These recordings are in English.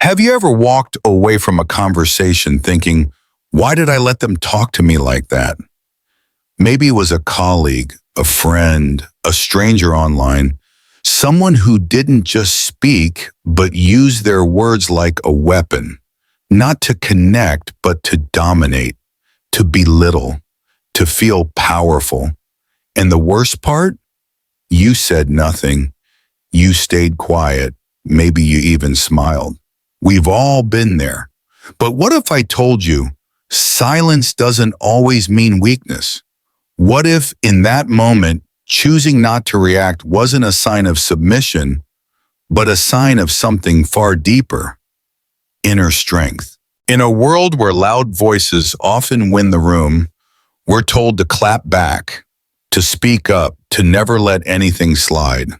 Have you ever walked away from a conversation thinking, why did I let them talk to me like that? Maybe it was a colleague, a friend, a stranger online, someone who didn't just speak, but used their words like a weapon, not to connect, but to dominate, to belittle, to feel powerful. And the worst part? You said nothing. You stayed quiet. Maybe you even smiled. We've all been there. But what if I told you silence doesn't always mean weakness? What if in that moment, choosing not to react wasn't a sign of submission, but a sign of something far deeper, inner strength? In a world where loud voices often win the room, we're told to clap back, to speak up, to never let anything slide.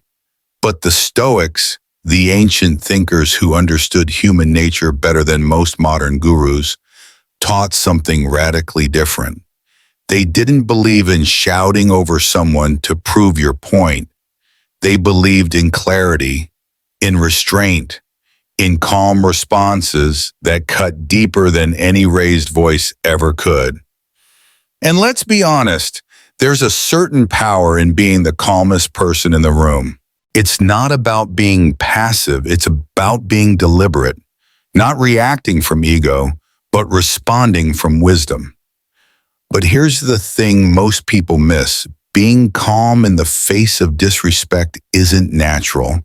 But the Stoics, the ancient thinkers who understood human nature better than most modern gurus, taught something radically different. They didn't believe in shouting over someone to prove your point. They believed in clarity, in restraint, in calm responses that cut deeper than any raised voice ever could. And let's be honest, there's a certain power in being the calmest person in the room. It's not about being passive, it's about being deliberate, not reacting from ego, but responding from wisdom. But here's the thing most people miss. Being calm in the face of disrespect isn't natural.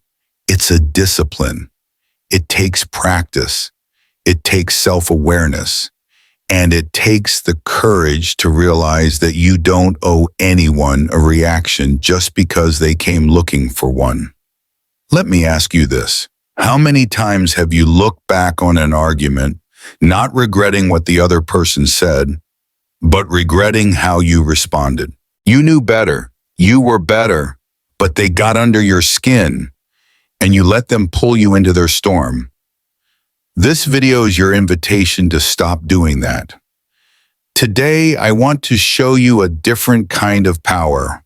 It's a discipline. It takes practice. It takes self-awareness. And it takes the courage to realize that you don't owe anyone a reaction just because they came looking for one. Let me ask you this. How many times have you looked back on an argument, not regretting what the other person said, but regretting how you responded? You knew better. You were better, but they got under your skin, and you let them pull you into their storm. This video is your invitation to stop doing that. Today, I want to show you a different kind of power,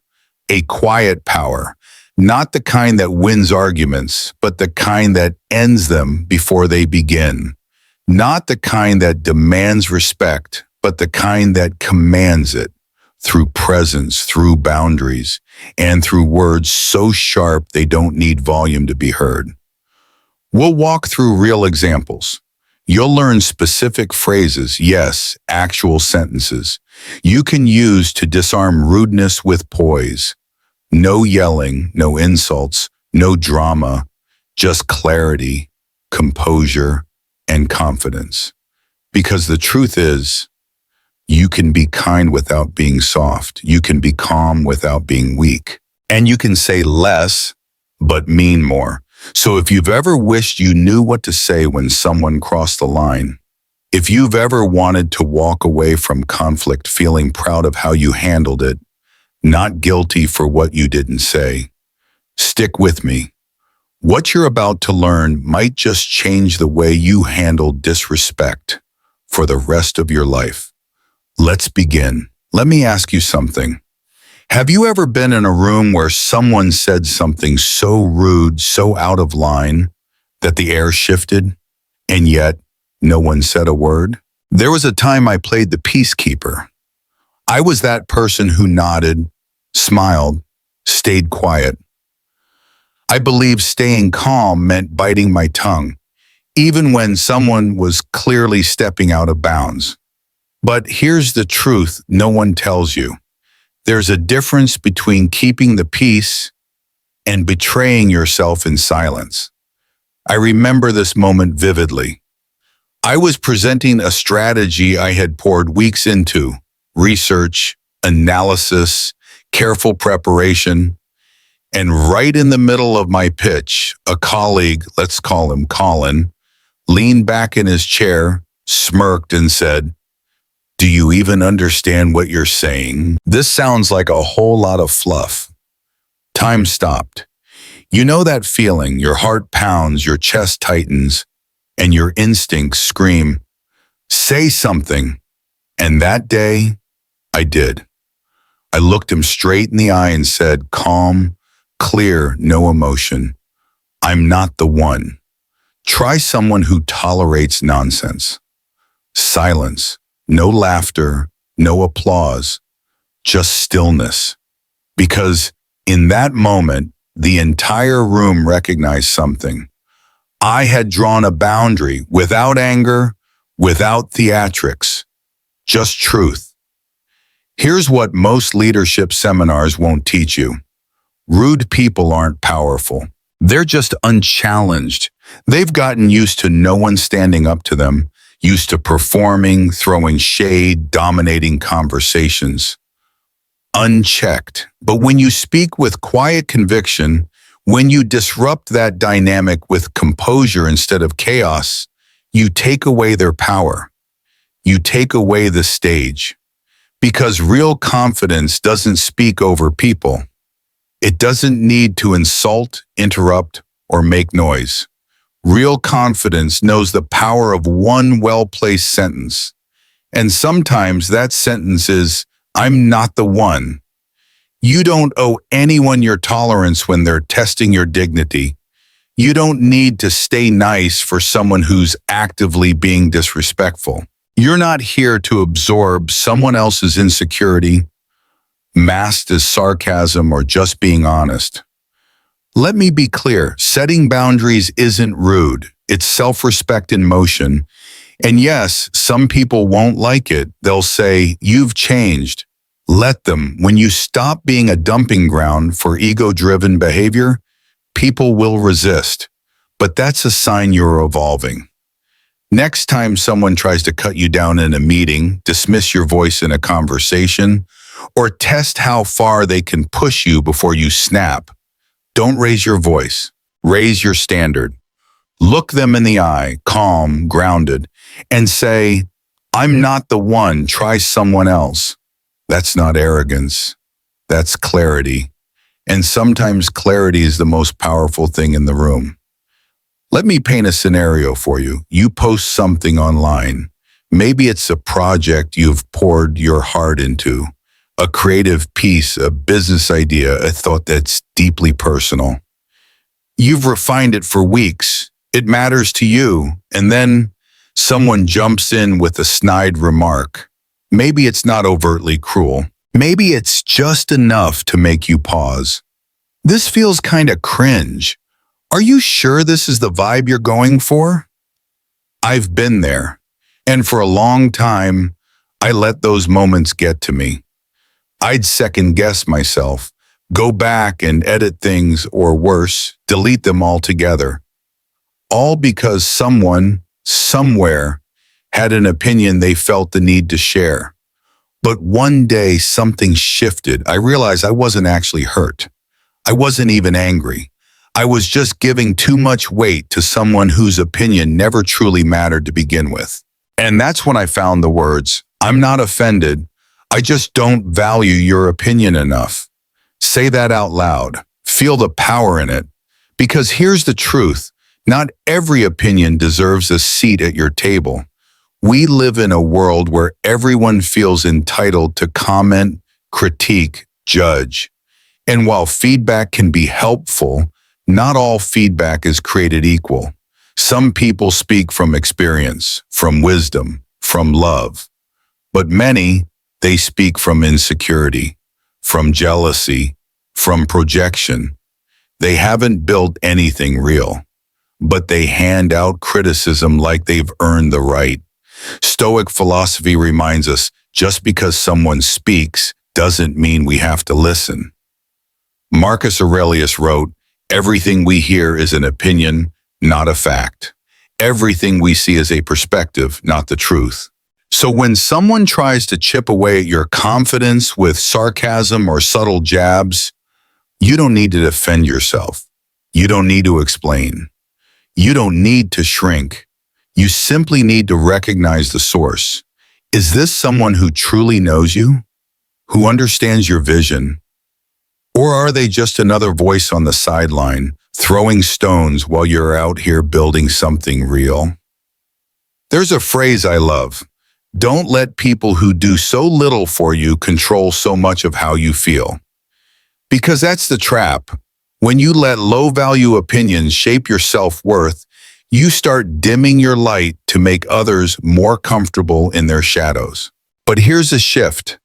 a quiet power, not the kind that wins arguments, but the kind that ends them before they begin. Not the kind that demands respect, but the kind that commands it through presence, through boundaries, and through words so sharp they don't need volume to be heard. We'll walk through real examples. You'll learn specific phrases, yes, actual sentences, you can use to disarm rudeness with poise. No yelling, no insults, no drama, just clarity, composure, and confidence. Because the truth is, you can be kind without being soft. You can be calm without being weak. And you can say less, but mean more. So if you've ever wished you knew what to say when someone crossed the line, if you've ever wanted to walk away from conflict feeling proud of how you handled it, not guilty for what you didn't say, stick with me. What you're about to learn might just change the way you handle disrespect for the rest of your life. Let's begin. Let me ask you something. Have you ever been in a room where someone said something so rude, so out of line, that the air shifted, and yet no one said a word? There was a time I played the peacekeeper. I was that person who nodded, smiled, stayed quiet. I believed staying calm meant biting my tongue, even when someone was clearly stepping out of bounds. But here's the truth no one tells you. There's a difference between keeping the peace and betraying yourself in silence. I remember this moment vividly. I was presenting a strategy I had poured weeks into: research, analysis, careful preparation. And right in the middle of my pitch, a colleague, let's call him Colin, leaned back in his chair, smirked, and said, "Do you even understand what you're saying? This sounds like a whole lot of fluff." Time stopped. You know that feeling, your heart pounds, your chest tightens, and your instincts scream, "Say something." And that day, I did. I looked him straight in the eye and said, calm, clear, no emotion, "I'm not the one. Try someone who tolerates nonsense. Silence, no laughter, no applause, just stillness. Because in that moment, the entire room recognized something. I had drawn a boundary without anger, without theatrics, just truth. Here's what most leadership seminars won't teach you. Rude people aren't powerful. They're just unchallenged. They've gotten used to no one standing up to them, used to performing, throwing shade, dominating conversations. Unchecked. But when you speak with quiet conviction, when you disrupt that dynamic with composure instead of chaos, you take away their power. You take away the stage. Because real confidence doesn't speak over people. It doesn't need to insult, interrupt, or make noise. Real confidence knows the power of one well-placed sentence. And sometimes that sentence is, "I'm not the one." You don't owe anyone your tolerance when they're testing your dignity. You don't need to stay nice for someone who's actively being disrespectful. You're not here to absorb someone else's insecurity, masked as sarcasm or just being honest. Let me be clear, setting boundaries isn't rude. It's self-respect in motion. And yes, some people won't like it. They'll say, "You've changed." Let them. When you stop being a dumping ground for ego-driven behavior, people will resist. But that's a sign you're evolving. Next time someone tries to cut you down in a meeting, dismiss your voice in a conversation, or test how far they can push you before you snap, don't raise your voice. Raise your standard. Look them in the eye, calm, grounded, and say, "I'm not the one, try someone else." That's not arrogance. That's clarity. And sometimes clarity is the most powerful thing in the room. Let me paint a scenario for you. You post something online. Maybe it's a project you've poured your heart into, a creative piece, a business idea, a thought that's deeply personal. You've refined it for weeks. It matters to you. And then someone jumps in with a snide remark. Maybe it's not overtly cruel. Maybe it's just enough to make you pause. This feels kind of cringe. Are you sure this is the vibe you're going for? I've been there. And for a long time, I let those moments get to me. I'd second-guess myself, go back and edit things, or worse, delete them altogether. All because someone, somewhere, had an opinion they felt the need to share. But one day something shifted. I realized I wasn't actually hurt. I wasn't even angry. I was just giving too much weight to someone whose opinion never truly mattered to begin with. And that's when I found the words, "I'm not offended. I just don't value your opinion enough." Say that out loud. Feel the power in it. Because here's the truth. Not every opinion deserves a seat at your table. We live in a world where everyone feels entitled to comment, critique, judge. And while feedback can be helpful, not all feedback is created equal. Some people speak from experience, from wisdom, from love. But many, they speak from insecurity, from jealousy, from projection. They haven't built anything real, but they hand out criticism like they've earned the right. Stoic philosophy reminds us, just because someone speaks doesn't mean we have to listen. Marcus Aurelius wrote, "Everything we hear is an opinion, not a fact. Everything we see is a perspective, not the truth." So when someone tries to chip away at your confidence with sarcasm or subtle jabs, you don't need to defend yourself. You don't need to explain. You don't need to shrink. You simply need to recognize the source. Is this someone who truly knows you? Who understands your vision? Or are they just another voice on the sideline, throwing stones while you're out here building something real? There's a phrase I love. Don't let people who do so little for you control so much of how you feel. Because that's the trap. When you let low-value opinions shape your self-worth, You start dimming your light to make others more comfortable in their shadows. But here's a shift.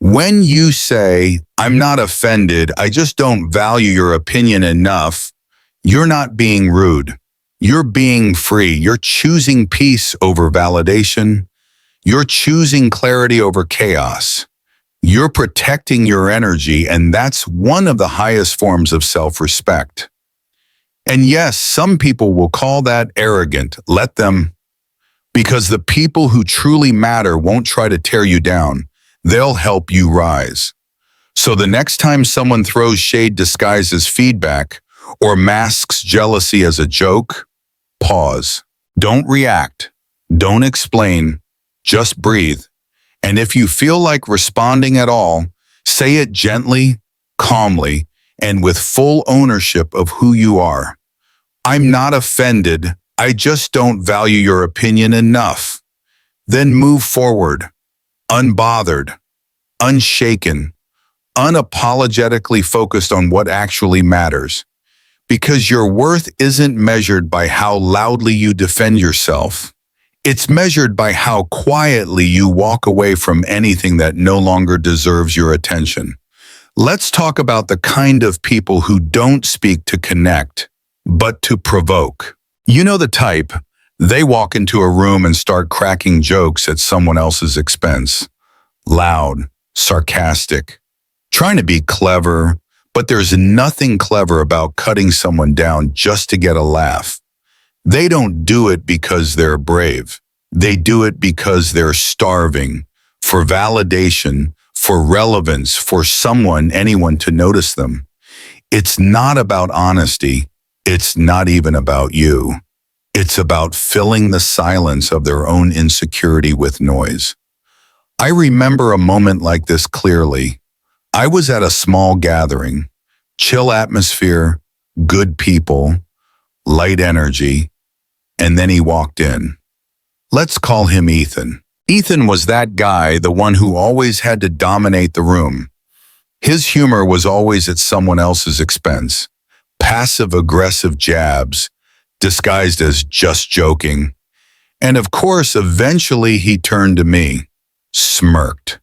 When you say, I'm not offended, I just don't value your opinion enough, you're not being rude. You're being free. You're choosing peace over validation. You're choosing clarity over chaos. You're protecting your energy, and that's one of the highest forms of self-respect. And yes, some people will call that arrogant. Let them, because the people who truly matter won't try to tear you down. They'll help you rise. So the next time someone throws shade disguised as feedback or masks jealousy as a joke, pause. Don't react. Don't explain. Just breathe. And if you feel like responding at all, say it gently, calmly, and with full ownership of who you are. I'm not offended. I just don't value your opinion enough. Then move forward, unbothered, unshaken, unapologetically focused on what actually matters. Because your worth isn't measured by how loudly you defend yourself. It's measured by how quietly you walk away from anything that no longer deserves your attention. Let's talk about the kind of people who don't speak to connect, but to provoke. You know the type. They walk into a room and start cracking jokes at someone else's expense. Loud, sarcastic, trying to be clever, but there's nothing clever about cutting someone down just to get a laugh. They don't do it because they're brave. They do it because they're starving for validation, for relevance, for anyone to notice them. It's not about honesty. It's not even about you. It's about filling the silence of their own insecurity with noise. I remember a moment like this clearly. I was at a small gathering, chill atmosphere, good people, light energy, and then he walked in. Let's call him Ethan. Ethan was that guy, the one who always had to dominate the room. His humor was always at someone else's expense. Passive-aggressive jabs, disguised as just joking. And of course, eventually he turned to me, smirked.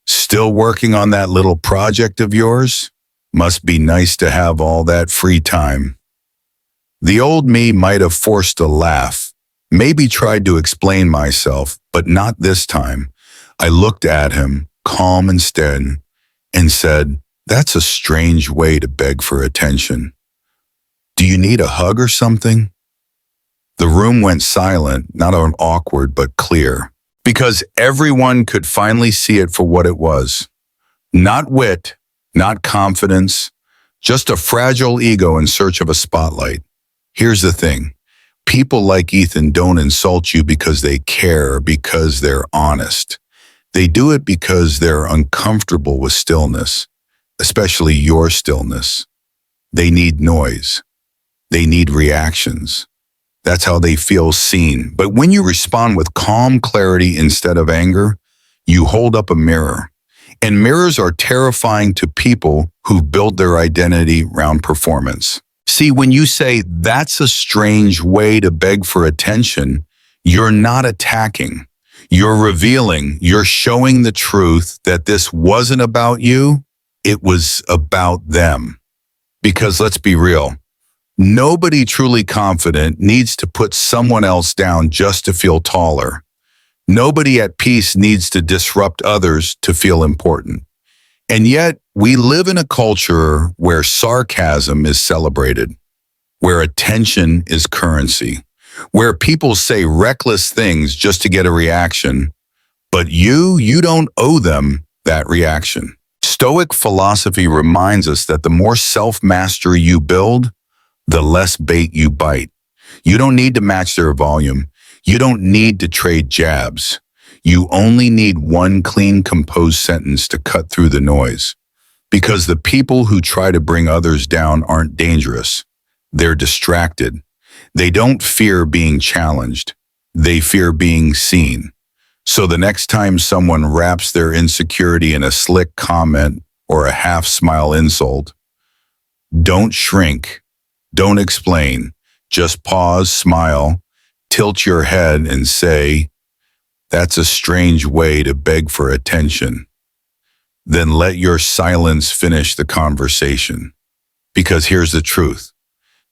Still working on that little project of yours? Must be nice to have all that free time. The old me might have forced a laugh, maybe tried to explain myself, but not this time. I looked at him, calm instead, and said, "That's a strange way to beg for attention. Do you need a hug or something?" The room went silent, not awkward, but clear, because everyone could finally see it for what it was. Not wit, not confidence, just a fragile ego in search of a spotlight. Here's the thing. People like Ethan don't insult you because they care or because they're honest. They do it because they're uncomfortable with stillness, especially your stillness. They need noise. They need reactions. That's how they feel seen. But when you respond with calm clarity instead of anger, you hold up a mirror. And mirrors are terrifying to people who've built their identity around performance. See, when you say, "That's a strange way to beg for attention," you're not attacking. You're revealing, you're showing the truth that this wasn't about you, it was about them. Because let's be real, nobody truly confident needs to put someone else down just to feel taller. Nobody at peace needs to disrupt others to feel important. And yet, we live in a culture where sarcasm is celebrated, where attention is currency, where people say reckless things just to get a reaction, but you don't owe them that reaction. Stoic philosophy reminds us that the more self-mastery you build, the less bait you bite. You don't need to match their volume. You don't need to trade jabs. You only need one clean, composed sentence to cut through the noise. Because the people who try to bring others down aren't dangerous. They're distracted. They don't fear being challenged. They fear being seen. So the next time someone wraps their insecurity in a slick comment or a half-smile insult, don't shrink. Don't explain. Just pause, smile, tilt your head and say, "That's a strange way to beg for attention." Then let your silence finish the conversation. Because here's the truth.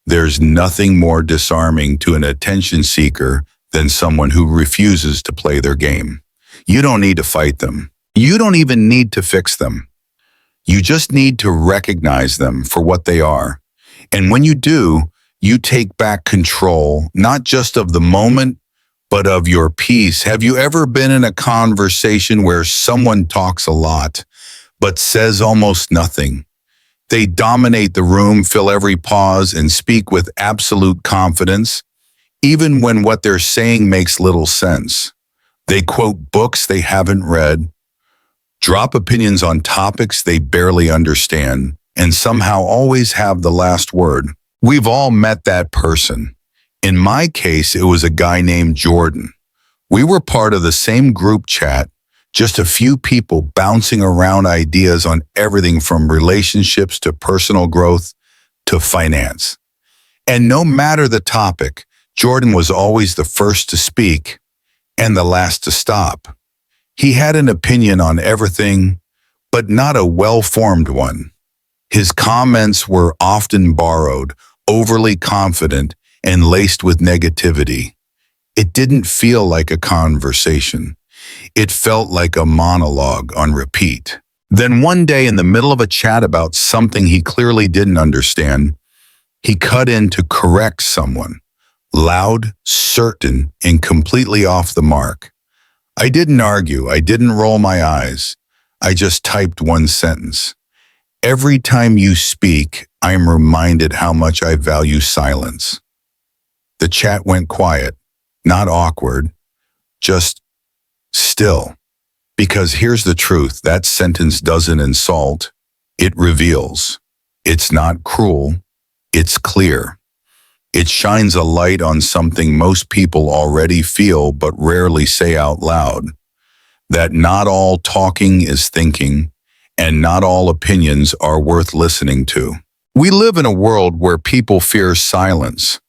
There's nothing more disarming to an attention seeker than someone who refuses to play their game. You don't need to fight them. You don't even need to fix them. You just need to recognize them for what they are. And when you do, you take back control, not just of the moment, but of your peace. Have you ever been in a conversation where someone talks a lot, but says almost nothing? They dominate the room, fill every pause, and speak with absolute confidence, even when what they're saying makes little sense. They quote books they haven't read, drop opinions on topics they barely understand, and somehow always have the last word. We've all met that person. In my case, it was a guy named Jordan. We were part of the same group chat, just a few people bouncing around ideas on everything from relationships to personal growth to finance. And no matter the topic, Jordan was always the first to speak and the last to stop. He had an opinion on everything, but not a well-formed one. His comments were often borrowed, overly confident, and laced with negativity. It didn't feel like a conversation. It felt like a monologue on repeat. Then one day, in the middle of a chat about something he clearly didn't understand, he cut in to correct someone. Loud, certain, and completely off the mark. I didn't argue. I didn't roll my eyes. I just typed one sentence. "Every time you speak, I'm reminded how much I value silence." The chat went quiet, not awkward, just still. Because here's the truth, that sentence doesn't insult, it reveals. It's not cruel, it's clear. It shines a light on something most people already feel but rarely say out loud. That not all talking is thinking, and not all opinions are worth listening to. We live in a world where people fear silence,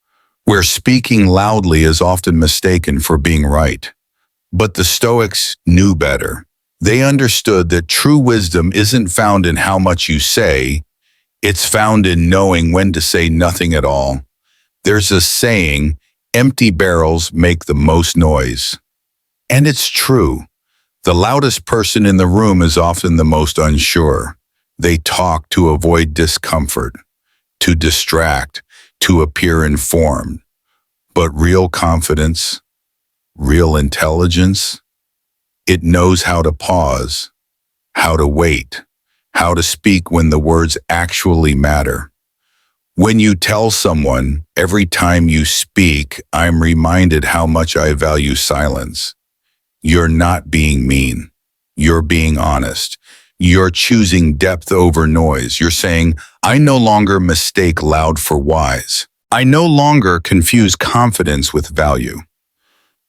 where speaking loudly is often mistaken for being right. But the Stoics knew better. They understood that true wisdom isn't found in how much you say, it's found in knowing when to say nothing at all. There's a saying, empty barrels make the most noise. And it's true. The loudest person in the room is often the most unsure. They talk to avoid discomfort, to distract, to appear informed. But real confidence, real intelligence, it knows how to pause, how to wait, how to speak when the words actually matter. When you tell someone, "Every time you speak, I'm reminded how much I value silence," you're not being mean. You're being honest. You're choosing depth over noise. You're saying, "I no longer mistake loud for wise. I no longer confuse confidence with value."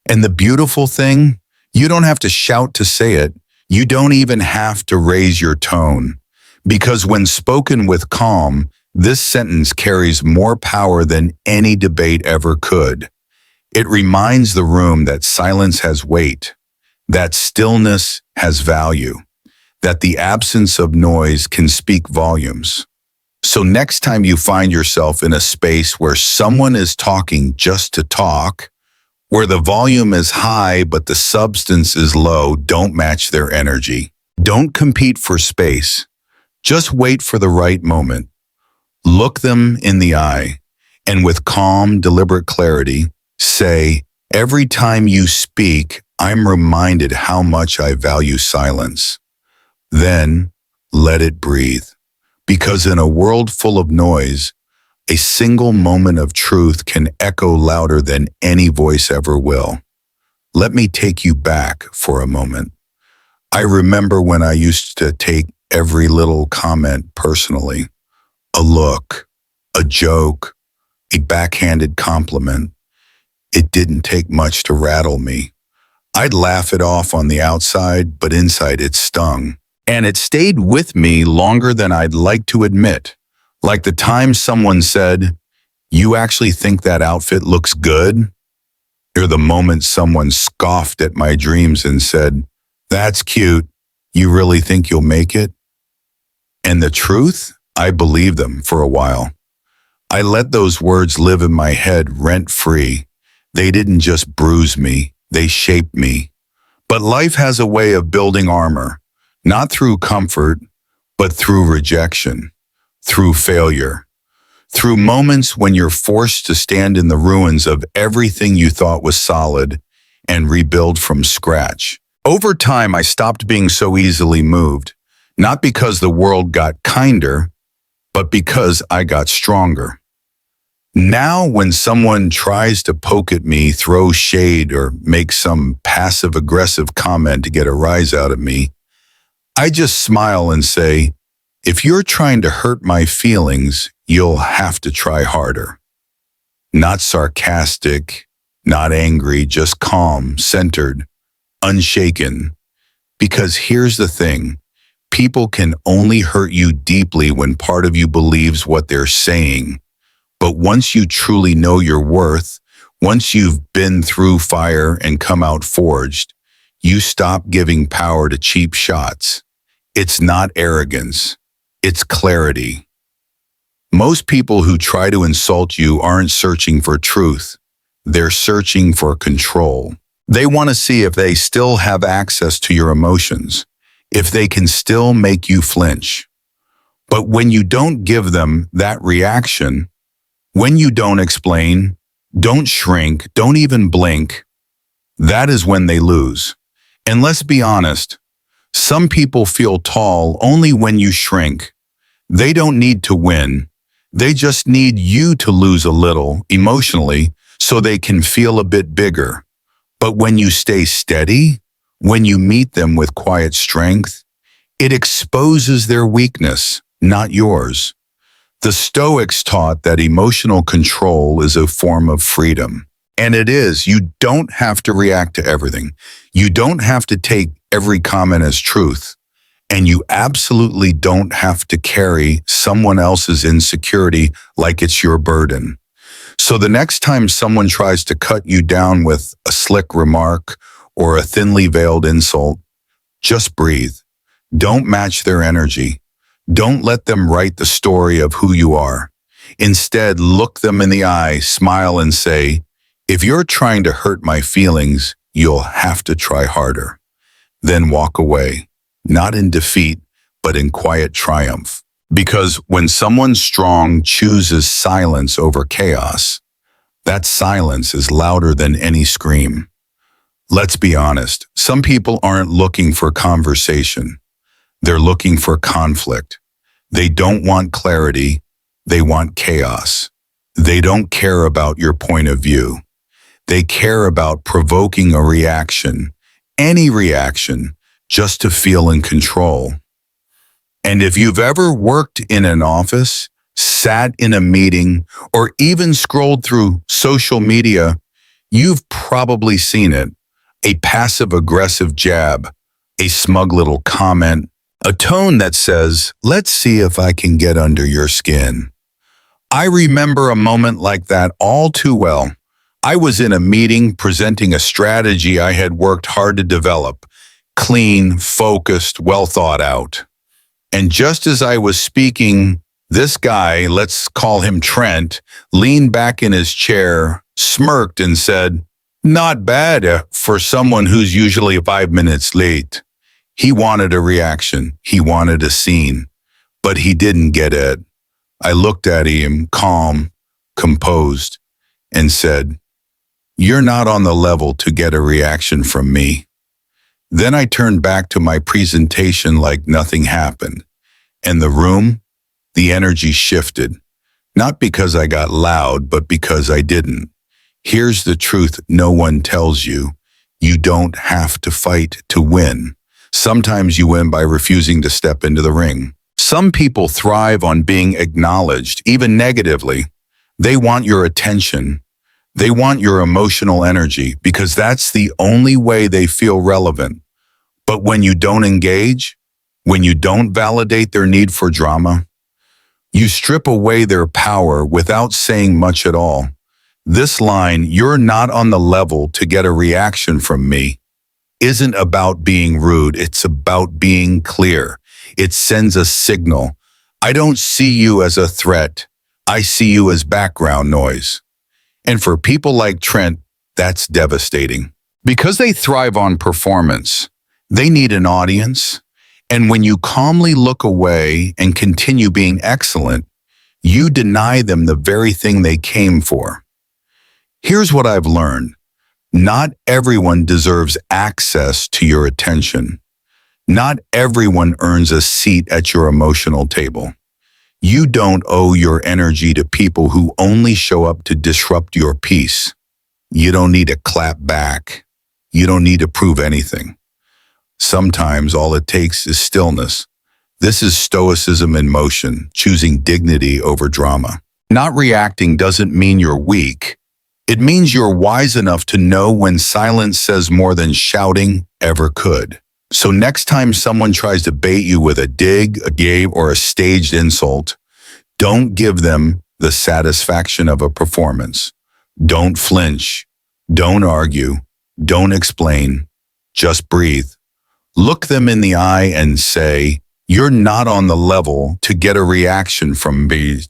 And the beautiful thing, you don't have to shout to say it. You don't even have to raise your tone. Because when spoken with calm, this sentence carries more power than any debate ever could. It reminds the room that silence has weight, that stillness has value, that the absence of noise can speak volumes. So next time you find yourself in a space where someone is talking just to talk, where the volume is high but the substance is low, don't match their energy. Don't compete for space. Just wait for the right moment. Look them in the eye, and with calm, deliberate clarity, say, "Every time you speak, I'm reminded how much I value silence." Then, let it breathe. Because in a world full of noise, a single moment of truth can echo louder than any voice ever will. Let me take you back for a moment. I remember when I used to take every little comment personally. A look, a joke, a backhanded compliment. It didn't take much to rattle me. I'd laugh it off on the outside, but inside it stung. And it stayed with me longer than I'd like to admit. Like the time someone said, You actually think that outfit looks good? Or the moment someone scoffed at my dreams and said, "That's cute. You really think you'll make it?" And the truth? I believed them for a while. I let those words live in my head rent-free. They didn't just bruise me, they shaped me. But life has a way of building armor, not through comfort, but through rejection, through failure, through moments when you're forced to stand in the ruins of everything you thought was solid and rebuild from scratch. Over time, I stopped being so easily moved, not because the world got kinder, but because I got stronger. Now, when someone tries to poke at me, throw shade, or make some passive-aggressive comment to get a rise out of me, I just smile and say, if you're trying to hurt my feelings, you'll have to try harder. Not sarcastic, not angry, just calm, centered, unshaken. Because here's the thing, people can only hurt you deeply when part of you believes what they're saying. But once you truly know your worth, once you've been through fire and come out forged, you stop giving power to cheap shots. It's not arrogance, it's clarity. Most people who try to insult you aren't searching for truth. They're searching for control. They want to see if they still have access to your emotions, if they can still make you flinch. But when you don't give them that reaction, when you don't explain, don't shrink, don't even blink, that is when they lose. And let's be honest, some people feel tall only when you shrink. They don't need to win. They just need you to lose a little emotionally so they can feel a bit bigger. But when you stay steady, when you meet them with quiet strength, it exposes their weakness, not yours. The Stoics taught that emotional control is a form of freedom. And it is. You don't have to react to everything. You don't have to take every comment as truth. And you absolutely don't have to carry someone else's insecurity like it's your burden. So the next time someone tries to cut you down with a slick remark or a thinly veiled insult, just breathe. Don't match their energy. Don't let them write the story of who you are. Instead, look them in the eye, smile, and say, if you're trying to hurt my feelings, you'll have to try harder. Then walk away, not in defeat, but in quiet triumph. Because when someone strong chooses silence over chaos, that silence is louder than any scream. Let's be honest, some people aren't looking for conversation. They're looking for conflict. They don't want clarity. They want chaos. They don't care about your point of view. They care about provoking a reaction, any reaction, just to feel in control. And if you've ever worked in an office, sat in a meeting, or even scrolled through social media, you've probably seen it. A passive-aggressive jab, a smug little comment, a tone that says, let's see if I can get under your skin. I remember a moment like that all too well. I was in a meeting presenting a strategy I had worked hard to develop, clean, focused, well thought out. And just as I was speaking, this guy, let's call him Trent, leaned back in his chair, smirked and said, not bad for someone who's usually 5 minutes late. He wanted a reaction. He wanted a scene. But he didn't get it. I looked at him, calm, composed, and said, you're not on the level to get a reaction from me. Then I turned back to my presentation like nothing happened. And the room, the energy shifted. Not because I got loud, but because I didn't. Here's the truth no one tells you. You don't have to fight to win. Sometimes you win by refusing to step into the ring. Some people thrive on being acknowledged, even negatively. They want your attention. They want your emotional energy because that's the only way they feel relevant. But when you don't engage, when you don't validate their need for drama, You strip away their power without saying much at all. This line, "You're not on the level to get a reaction from me," isn't about being rude, it's about being clear. It sends a signal. I don't see you as a threat. I see you as background noise. And for people like Trent, that's devastating. Because they thrive on performance, they need an audience. And when you calmly look away and continue being excellent, you deny them the very thing they came for. Here's what I've learned. Not everyone deserves access to your attention. Not everyone earns a seat at your emotional table. You don't owe your energy to people who only show up to disrupt your peace. You don't need to clap back. You don't need to prove anything. Sometimes all it takes is stillness. This is stoicism in motion, choosing dignity over drama. Not reacting doesn't mean you're weak. It means you're wise enough to know when silence says more than shouting ever could. So next time someone tries to bait you with a dig, a gave, or a staged insult, don't give them the satisfaction of a performance. Don't flinch. Don't argue. Don't explain. Just breathe. Look them in the eye and say, "You're not on the level to get a reaction from me."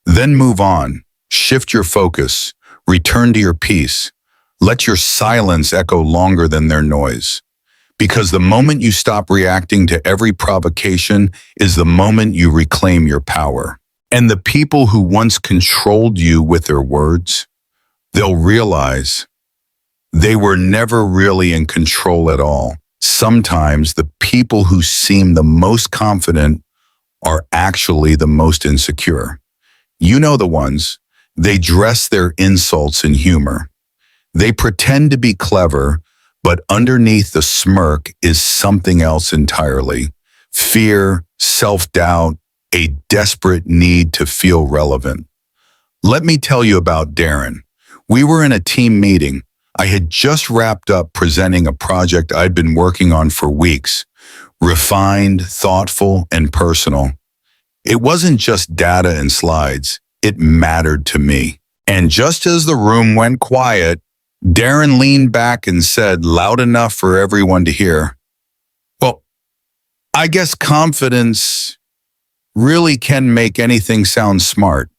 Then move on. Shift your focus. Return to your peace. Let your silence echo longer than their noise. Because the moment you stop reacting to every provocation is the moment you reclaim your power. And the people who once controlled you with their words, they'll realize they were never really in control at all. Sometimes the people who seem the most confident are actually the most insecure. You know the ones. They dress their insults in humor. They pretend to be clever, but underneath the smirk is something else entirely. Fear, self-doubt, a desperate need to feel relevant. Let me tell you about Darren. We were in a team meeting. I had just wrapped up presenting a project I'd been working on for weeks. Refined, thoughtful, and personal. It wasn't just data and slides. It mattered to me. And just as the room went quiet, Darren leaned back and said, loud enough for everyone to hear, "Well, I guess confidence really can make anything sound smart."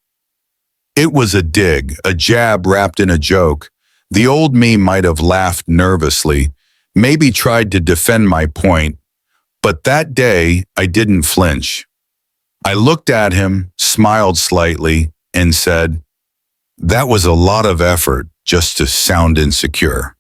It was a dig, a jab wrapped in a joke. The old me might have laughed nervously, maybe tried to defend my point, but that day I didn't flinch. I looked at him, smiled slightly, and said, "That was a lot of effort just to sound insecure."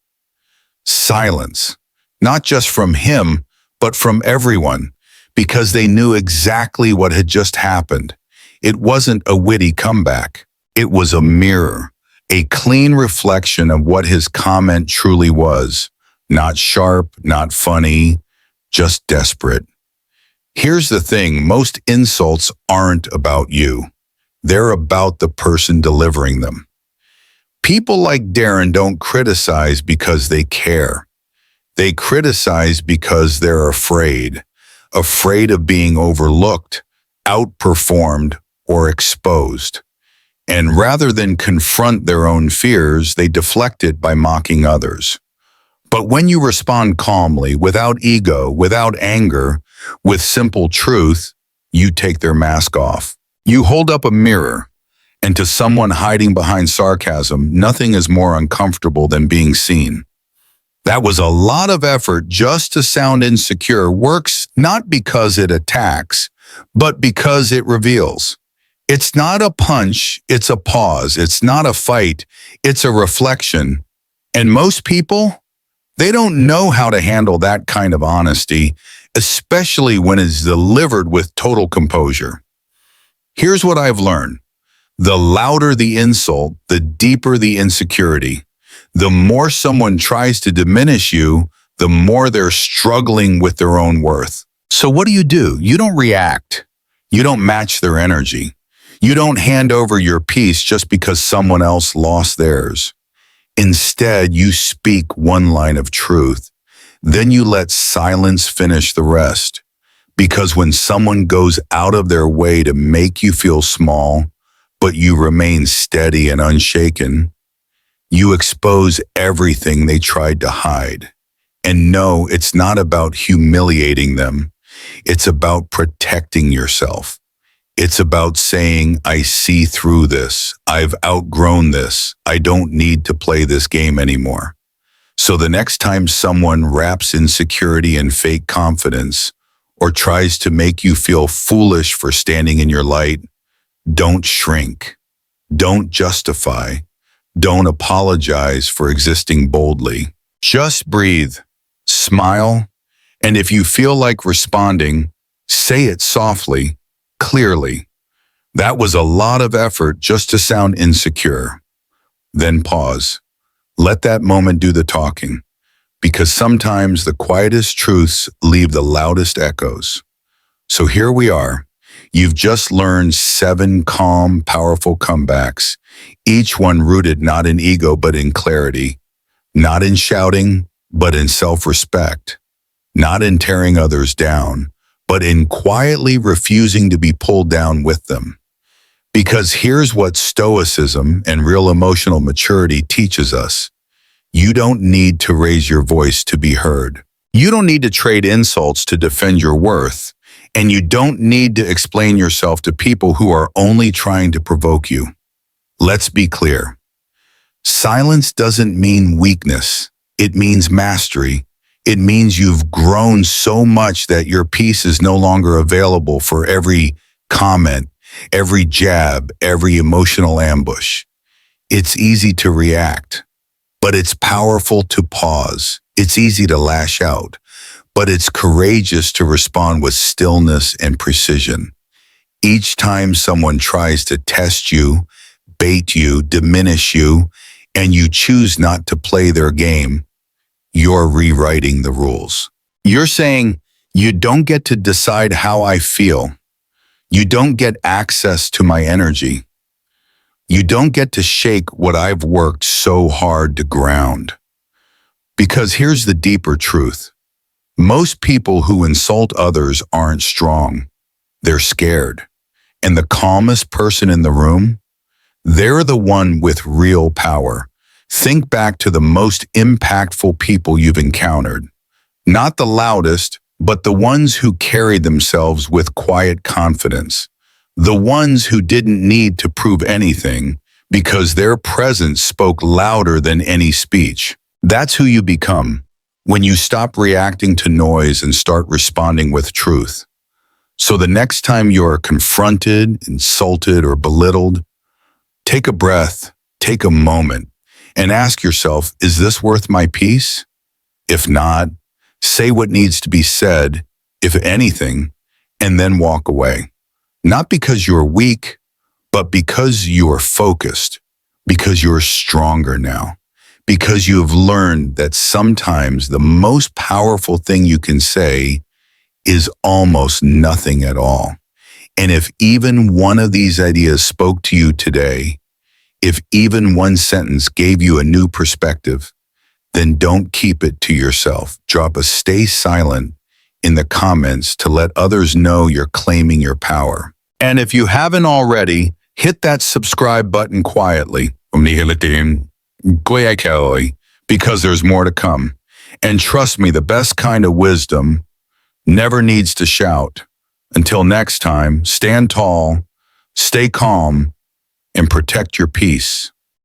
Silence, not just from him, but from everyone, because they knew exactly what had just happened. It wasn't a witty comeback. It was a mirror, a clean reflection of what his comment truly was. Not sharp, not funny, just desperate. Here's the thing, most insults aren't about you. They're about the person delivering them. People like Darren don't criticize because they care. They criticize because they're afraid of being overlooked, outperformed, or exposed. And rather than confront their own fears, they deflect it by mocking others. But when you respond calmly, without ego, without anger, with simple truth, you take their mask off. You hold up a mirror, and to someone hiding behind sarcasm, nothing is more uncomfortable than being seen. That was a lot of effort just to sound insecure. Works not because it attacks, but because it reveals. It's not a punch, it's a pause. It's not a fight, it's a reflection. And most people, they don't know how to handle that kind of honesty, especially when it's delivered with total composure. Here's what I've learned. The louder the insult, the deeper the insecurity. The more someone tries to diminish you, the more they're struggling with their own worth. So what do? You don't react. You don't match their energy. You don't hand over your peace just because someone else lost theirs. Instead, you speak one line of truth. Then you let silence finish the rest. Because when someone goes out of their way to make you feel small, but you remain steady and unshaken, you expose everything they tried to hide. And no, it's not about humiliating them. It's about protecting yourself. It's about saying, I see through this. I've outgrown this. I don't need to play this game anymore. So the next time someone wraps insecurity in fake confidence or tries to make you feel foolish for standing in your light, don't shrink. Don't justify. Don't apologize for existing boldly. Just breathe, smile, and if you feel like responding, say it softly, clearly. That was a lot of effort just to sound insecure. Then pause. Let that moment do the talking, because sometimes the quietest truths leave the loudest echoes. So here we are. You've just learned 7 calm, powerful comebacks, each one rooted not in ego but in clarity, not in shouting but in self-respect, not in tearing others down, but in quietly refusing to be pulled down with them. Because here's what Stoicism and real emotional maturity teaches us. You don't need to raise your voice to be heard. You don't need to trade insults to defend your worth. And you don't need to explain yourself to people who are only trying to provoke you. Let's be clear. Silence doesn't mean weakness. It means mastery. It means you've grown so much that your peace is no longer available for every comment, every jab, every emotional ambush. It's easy to react, but it's powerful to pause. It's easy to lash out, but it's courageous to respond with stillness and precision. Each time someone tries to test you, bait you, diminish you, and you choose not to play their game, you're rewriting the rules. You're saying, you don't get to decide how I feel. You don't get access to my energy. You don't get to shake what I've worked so hard to ground. Because here's the deeper truth. Most people who insult others aren't strong. They're scared. And the calmest person in the room, they're the one with real power. Think back to the most impactful people you've encountered. Not the loudest, but the ones who carried themselves with quiet confidence. The ones who didn't need to prove anything because their presence spoke louder than any speech. That's who you become when you stop reacting to noise and start responding with truth. So the next time you're confronted, insulted, or belittled, take a breath, take a moment, and ask yourself, is this worth my peace? If not, say what needs to be said, if anything, and then walk away. Not because you're weak, but because you're focused, because you're stronger now, because you have learned that sometimes the most powerful thing you can say is almost nothing at all. And if even one of these ideas spoke to you today, if even one sentence gave you a new perspective, then don't keep it to yourself. Drop a stay silent in the comments to let others know you're claiming your power. And if you haven't already, hit that subscribe button quietly, because there's more to come. And trust me, the best kind of wisdom never needs to shout. Until next time, stand tall, stay calm, and protect your peace.